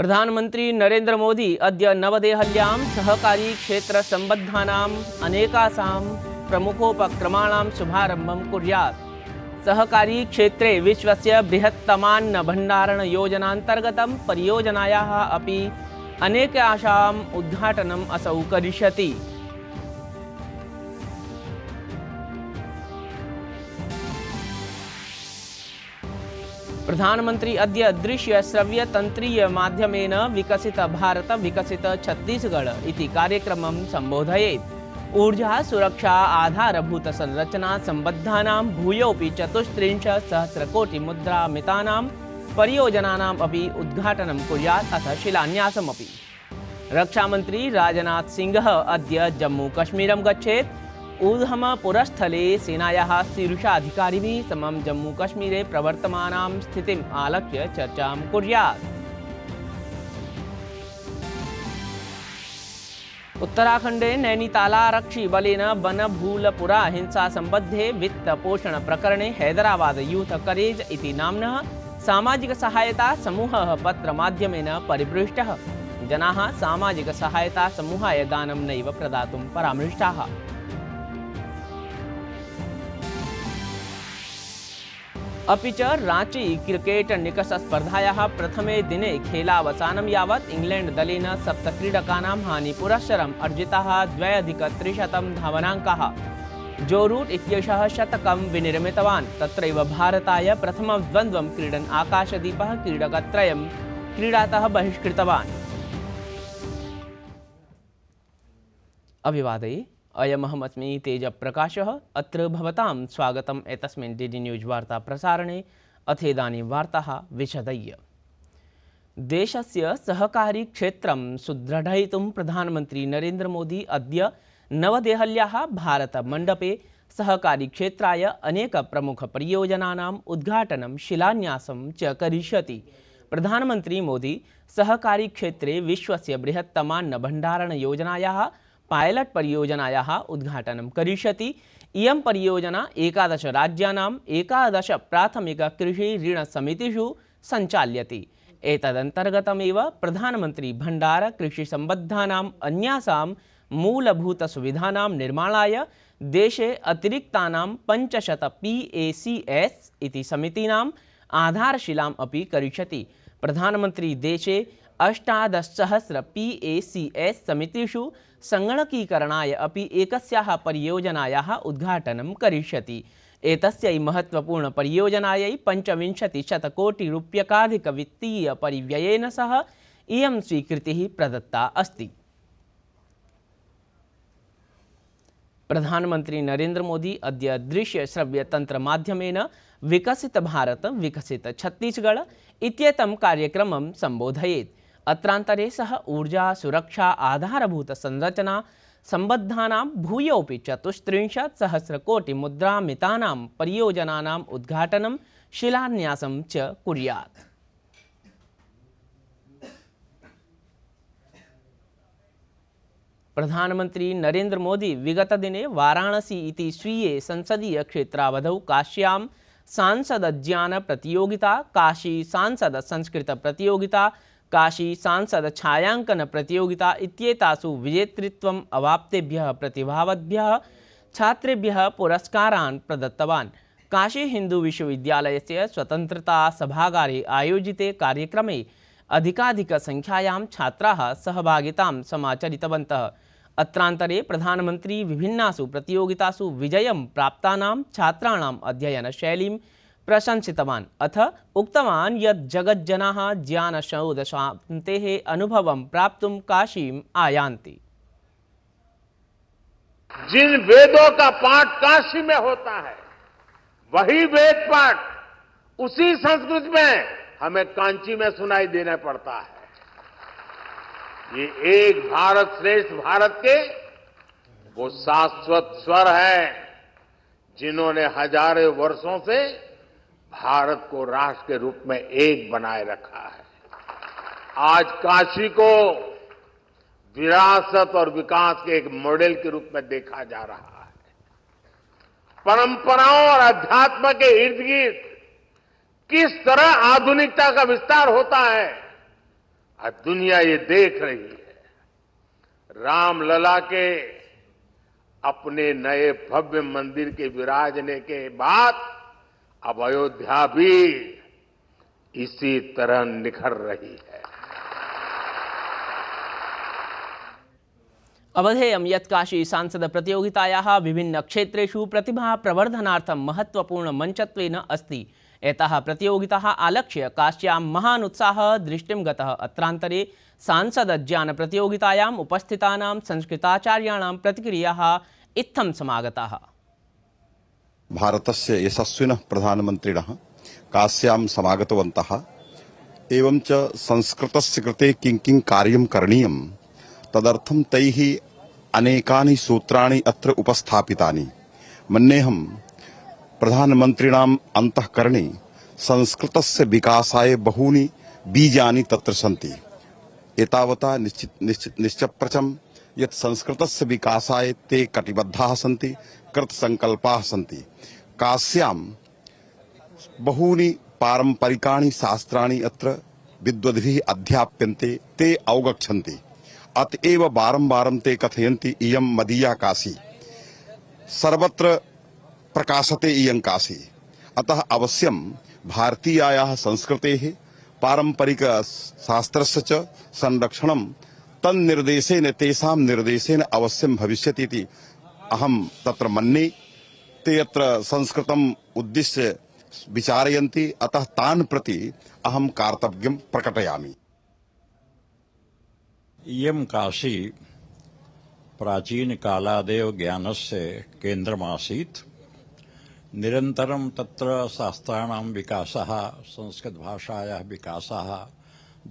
प्रधानमंत्री नरेंद्र मोदी अद्य नवदेहल्यां सहकारी क्षेत्र सम्बद्धानाम् अनेकासां प्रमुखोपक्रमाणां शुभारम्भं कुर्यात्। सहकारी क्षेत्रे विश्वस्य बृहत्तमान्न भण्डारण योजनान्तर्गतं परियोजनायाः अपि अनेकासाम् उद्घाटनम् असौ करिष्यति। प्रधानमंत्री अद्य दृश्य श्रव्य तंत्रीय माध्यमेन विकसित भारत विकसित छत्तीसगढ़ इति कार्यक्रमं संबोधयेत्। ऊर्जा सुरक्षा आधारभूत संरचना संबद्धानां भूयोऽपि 34 सहस्रकोटि मुद्रा मितानां परियोजनानाम् अपि उद्घाटनं कुर्यात् अथ शिलान्यासमपि। रक्षामंत्री राजनाथ सिंह अद्य जम्मू कश्मीरं गच्छेत्। उधमपुरस्थले सेनायाः शीर्षाधिकारिभिः समं जम्मू कश्मीरे प्रवर्तमानां स्थितिम् आलक्ष्य चर्चां कुर्यात्। उत्तराखण्डे नैनीतालारक्षि बलेन बनभूलपुरा हिंसा संबद्धे वित्तपोषण प्रकरणे हैदराबाद यूथ करेज इति नाम्नः सामाजिक सहायता समूहः पत्रमाध्यमेन परिपृष्टः। जनाः सामाजिक सहायता समूहाय दानं नैव प्रदातुं परामृष्टाः। अपि च रांची क्रिकेट निकष स्पर्धायाः प्रथमे दिने खेलावसानं यावत् इंग्लैंड दलेन 7 क्रीडकानां हानिपुरस्सरम् अर्जिताः 2,300 धावनाङ्काः। जो रूट इत्येषः शतकं विनिर्मितवान्। तत्रैव भारताय प्रथमं द्वन्द्वं क्रीडन् आकाशदीपः क्रीडकत्रयं क्रीडातः बहिष्कृतवान्। अभिवादये, अयमहमस्मि तेजप्रकाशः। अत्र भवतां स्वागतम् एतस्मिन् डीडी न्यूज़ वार्ता प्रसारणे। अथेदानीं वार्ताः विशदय्य। देशस्य सहकारी क्षेत्रं सुदृढयितुं प्रधानमन्त्री नरेंद्र मोदी अद्य नवदेहल्याः भारतमण्डपे सहकारी क्षेत्राय अनेक प्रमुख परियोजनानाम् उद्घाटनं शिलान्यासं च करिष्यति। प्रधानमन्त्री मोदी सहकारी क्षेत्रे विश्वस्य बृहत्तमान्न भण्डारण योजनायाः पायलट परियोजनायाः उद्घाटनं करिष्यति। इयं परियोजना 11 राज्यानां 11 प्राथमिक कृषि ऋण समितिषु सञ्चाल्यते। एतदन्तर्गतमेव प्रधानमन्त्री भण्डार कृषि सम्बद्धानाम् अन्यासां मूलभूतसुविधानां निर्माणाय देशे अतिरिक्तानां 500 PACS इति समितीनाम् आधारशिलाम् अपि करिष्यति। प्रधानमन्त्री देशे 18,000 PACS समितिषु संगणकीकरणाय अपि एकस्याः परियोजनायाः उद्घाटनं करिष्यति। एतस्यै महत्त्वपूर्णपरियोजनायै 25 वित्तीयपरिव्ययेन सह इयं स्वीकृतिः प्रदत्ता अस्ति। प्रधानमन्त्री नरेंद्र मोदी अद्य दृश्य श्रव्य तंत्र माध्यमेन विकसित भारत विकसित छत्तीसगढ़ इत्येतं कार्यक्रमं संबोधयेत्। अत्रान्तरे सह ऊर्जा सुरक्षा आधारभूत संरचना संबद्धानां भूयोऽपि 34 सहस्रकोटि मुद्रा मितानां परियोजनानाम् उद्घाटनं शिलान्यासं च कुर्यात्। प्रधानमन्त्री नरेंद्र मोदी विगत दिने वाराणसी इति स्वीये संसदीय क्षेत्रावधौ काश्यां सांसद ज्ञान प्रतियोगिता, काशी सांसद संस्कृत प्रतियोगिता, काशी सांसद छायांकन प्रतियोगिता इत्येतासु विजेतृत्वम् अवाप्तेभ्यः प्रतिभावद्भ्यः छात्रेभ्यः पुरस्कारान् प्रदत्तवान्। काशी हिंदू विश्वविद्यालयस्य स्वतंत्रता सभागारे आयोजिते कार्यक्रमे अधिकाधिकसंख्यायां छात्राः सहभागितां समाचरितवन्तः। अत्रान्तरे प्रधानमन्त्री विभिन्नासु प्रतियोगितासु विजयं प्राप्तानां छात्राणाम् अध्ययनशैलीं प्रशंसितवान्। अथ उक्तवान् यत् जगज्जनाः ज्ञानशोधशान्तेः अनुभवं प्राप्तुं काशीम् आयान्ति। जिन वेदों का पाठ काशी में होता है, वही वेद पाठ उसी संस्कृत में हमें कांची में सुनाई देना पड़ता है। ये एक भारत श्रेष्ठ भारत के वो शाश्वत स्वर है जिन्होंने हजारों वर्षों से भारत को राष्ट्र के रूप में एक बनाए रखा है। आज काशी को विरासत और विकास के एक मॉडल के रूप में देखा जा रहा है। परंपराओं और अध्यात्म के इर्द गिर्द किस तरह आधुनिकता का विस्तार होता है, आज दुनिया ये देख रही है, रामलला के अपने नए भव्य मंदिर के विराजने के बाद अब अयोध्या भी इसी तरह निखर रही है। अवधेयं यत् काशी सांसद प्रतियोगितायाः विभिन्न क्षेत्रेषु प्रतिभा प्रवर्धनार्थं महत्वपूर्ण मंचत्वेन अस्ति। एताः प्रतियोगिताः आलक्ष्य काश्यां महान् उत्साहः दृष्टिं गतः। अत्रान्तरे सांसद ज्ञान प्रतियोगितायाम् उपस्थितानां संस्कृताचार्याणां प्रतिक्रियाः इत्थं समागताः। भारतस्य यशस्विनः प्रधानमन्त्रिणः काश्यां समागतवन्तः एवं च संस्कृतस्य कृते किं कार्यं करणीयं तदर्थं तैः अनेकानि सूत्राणि अत्र उपस्थापितानि। मन्येऽहं प्रधानमन्त्रिणाम् अन्तःकरणे संस्कृतस्य विकासाय बहूनि बीजानि तत्र सन्ति। एतावता निश्चप्रचं यत् संस्कृतस्य विकासाय ते कटिबद्धाः सन्ति, कृतसङ्कल्पाः सन्ति। काश्यां बहूनि पारम्परिकाणि शास्त्राणि अत्र विद्वद्भिः अध्याप्यन्ते, ते अवगच्छन्ति। अतएव वारं ते कथयन्ति इयं मदीया काशी, सर्वत्र प्रकाशते इयं काशी। अतः अवश्यं भारतीयायाः संस्कृतेः पारंपरिक शास्त्रस्य च संरक्षणं तन्निर्देशेन तेषां निर्देशेन अवश्यं भविष्यति इति अहं तत्र मन्ये। ते अत्र संस्कृतम् उद्दिश्य विचारयन्ति, अतः तान् प्रति अहं कर्तव्यं प्रकटयामि। इयं काशी प्राचीनकालादेव ज्ञानस्य केन्द्रमासीत्। निरन्तरं तत्र शास्त्राणां विकासः, संस्कृतभाषायाः विकासः,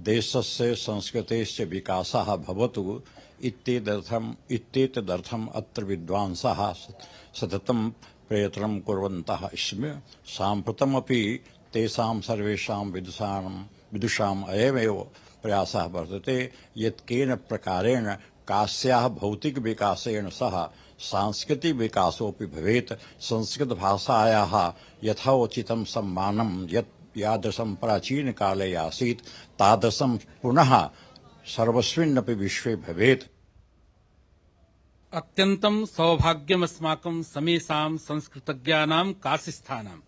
देशस्य संस्कृतेश्च विकासः भवतु इत्येतदर्थम् अत्र विद्वांसः सततं प्रयत्नं कुर्वन्तः स्म। साम्प्रतमपि तेषां सर्वेषां विदुषाम् अयमेव प्रयासः वर्तते यत् केन प्रकारेण काश्याः भौतिक विकासेन सह सांस्कृतिक विकासोऽपि भवेत्। संस्कृतभाषायाः यथोचितं सम्मानं यत् यादृशं प्राचीनकाले आसीत् तादृशं पुनः सर्वस्मिन्नपि विश्वे भवेत्। अत्यन्तं सौभाग्यमस्माकं समेषां संस्कृतज्ञानां काशीस्थानां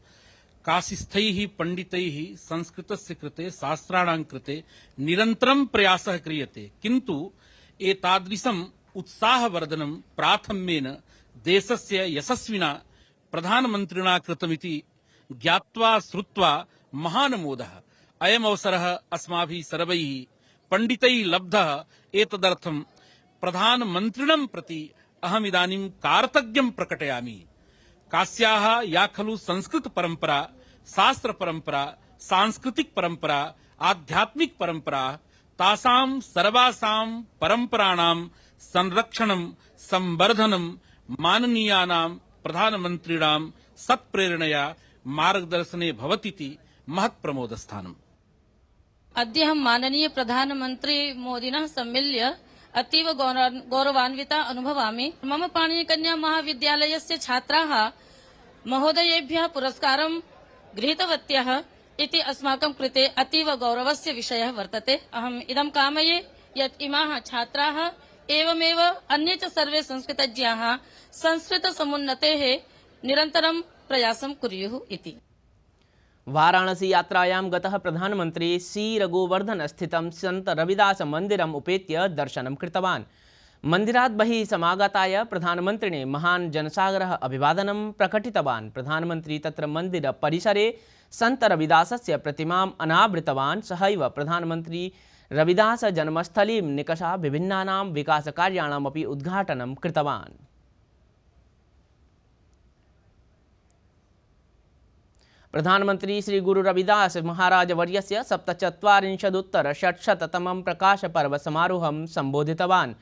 काशीस्थैः पंडितैः संस्कृतस्य कृते शास्त्राणां कृते निरन्तरं प्रयासः क्रियते, किन्तु एतादृशम् उत्साहवर्धनं प्राथम्येन देशस्य यशस्विना प्रधानमन्त्रिणा कृतमिति ज्ञात्वा श्रुत्वा महान् मोदः। अयम् अवसरः अस्माभिः सर्वैः पंडितैः लब्धः। एतदर्थं प्रधानमन्त्रिणं प्रति अहमिदानीं कार्तज्ञं प्रकटयामि। काश्याः या खलु संस्कृत परंपरा, शास्त्र परंपरा, सांस्कृतिक परंपरा, आध्यात्मिक परंपरा, तासां सर्वासां परंपराणां संरक्षणं संवर्धनं माननीयानां प्रधानमन्त्रिणां सत्प्रेरणया मार्गदर्शने भवतीति महत्प्रमोदस्थानम्। अद्य हम माननीय प्रधानमंत्री मोदिनः सम्मिल्य अतीव गौरवान्विता अनुभवामि। मम पाणिनिकन्या महाविद्यालयस्य छात्राः महोदयेभ्यः पुरस्कारं गृहीतवत्यः इति अस्माकं कृते अतीव गौरवस्य विषयः वर्तते। अहम् इदं कामये यत् इमाः छात्राः एवमेव अन्ये च सर्वे संस्कृतज्ञाः संस्कृतसमुन्नतेः निरन्तरं प्रयासं कुर्युः इति। वाराणसी यात्रायां गतः प्रधानमंत्री श्रीरघुवर्धन स्थितं संत रविदास मंदिरम् उपेत्य दर्शनं कृतवान्। मंदिरात् बहिः समागताय प्रधानमन्त्रिणे महान् जनसागरः अभिवादनं प्रकटितवान्। प्रधानमन्त्री तत्र मंदिर परिसरे संत रविदासस्य प्रतिमाम् अनावृतवान्। सहैव प्रधानमन्त्री रविदास जन्मस्थलीं निकषा विभिन्नानां विकासकार्याणामपि उद्घाटनं कृतवान्। प्रधानमंत्री श्री गुरु रविदास महाराज वर्यस्य 47-उत्तर-600तमं प्रकाश पर्व समारोहं संबोधितवान्।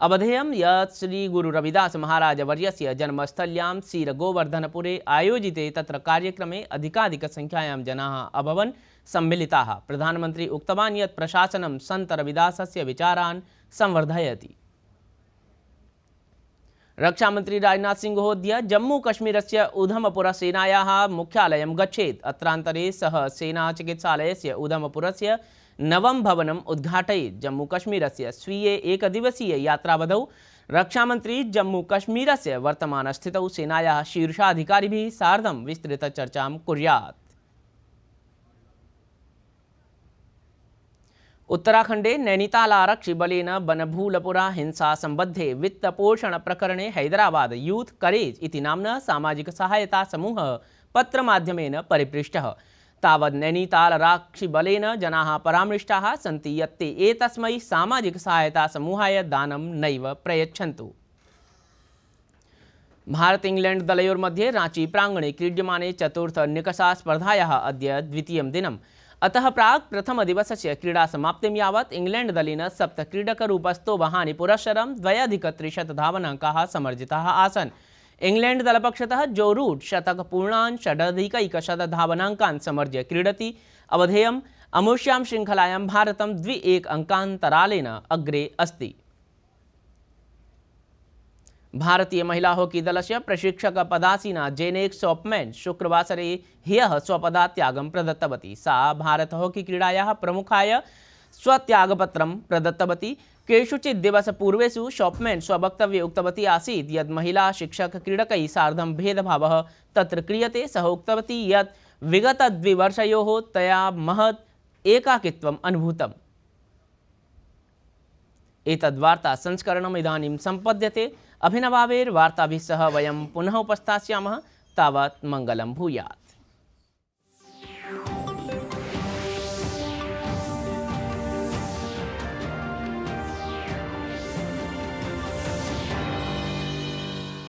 अवधेयं यत् श्री गुरु रविदास महाराज वर्यस्य जन्मस्थल्यां श्रीरघुवर्धनपुरे आयोजिते तत्र कार्यक्रमे अधिकाधिकसंख्यायां जनाः अभवन् सम्मिलिताः। प्रधानमंत्री उक्तवान् यत् प्रशासनं संत रविदासस्य विचारान् संवर्धयति। रक्षामंत्री राजनाथ सिंहोऽद्य जम्मूकश्मीरस्य उधमपुरसेनायाः मुख्यालयं गच्छेत्। अत्रान्तरे सः सेनाचिकित्सालयस्य उधमपुरस्य नवं भवनम् उद्घाटयेत्। जम्मूकश्मीरस्य स्वीये एकदिवसीय यात्रावधौ रक्षामन्त्री जम्मूकश्मीरस्य वर्तमानस्थितौ सेनायाः शीर्षाधिकारिभिः सार्धं विस्तृतचर्चां कुर्यात्। उत्तराखंडे नैनीताल आरक्षि बलेन बनभूलपुरा हिंसा संबद्धे वित्तपोषण प्रकरणे हैदराबाद यूथ करेज इति नाम्नः सामाजिक सहायता समूहः पत्रमाध्यमेन परिपृष्टः। तावत् नैनीताल आरक्षि बलेन जनाः परामृष्टाः सन्ति यत् ते एतस्मै सामाजिक सहायता समूहाय दानं नैव प्रयच्छन्तु। भारत इंग्लैंड दलयोर्मध्ये रांची प्रांगणे क्रीड्यमाने चतुर्थ निकषा स्पर्धायाः अद्य द्वितीयं दिनम्। अतः प्राक् प्रथमदिवसस्य क्रीडा समाप्तिं यावत् इंग्लैंड दलेन 7 क्रीडकरूपस्थोभहानि पुरस्सरं 2.30 धावनाङ्काः समर्जिताः आसन्। इंग्लैंड दलपक्षतः जो रूट शतकपूर्णान् 6.1 धावनाङ्कान् समर्ज्य क्रीडति। अवधेयम् अमुष्यां श्रृङ्खलायां भारतं 2-1 अङ्कान्तरालेन अग्रे अस्ति। भारतीय महिला हॉकी दलस्य प्रशिक्षक पदासीना जेनेक शॉपमैन शुक्रवासरे ह्यः स्वपदात् त्यागं प्रदत्तवती। सा भारत हॉकी क्रीडायाः प्रमुखाय स्वत्यागपत्रं प्रदत्तवती। केषुचित् दिवसपूर्वेषु शॉपमैन स्ववक्तव्ये उक्तवती आसीत् यत् महिला शिक्षक क्रीडकैः सार्धं भेदभावः तत्र क्रियते। सः उक्तवती यत् विगत 2 वर्षयोः तया महत् एकाकित्वम् अनुभूतम्। एतद्वार्ता संस्करणम् इदानीं सम्पद्यते। अभिनवावेर्वार्ताभिः सह वयं पुनः उपस्थास्यामः। तावत् मङ्गलं भूयात्।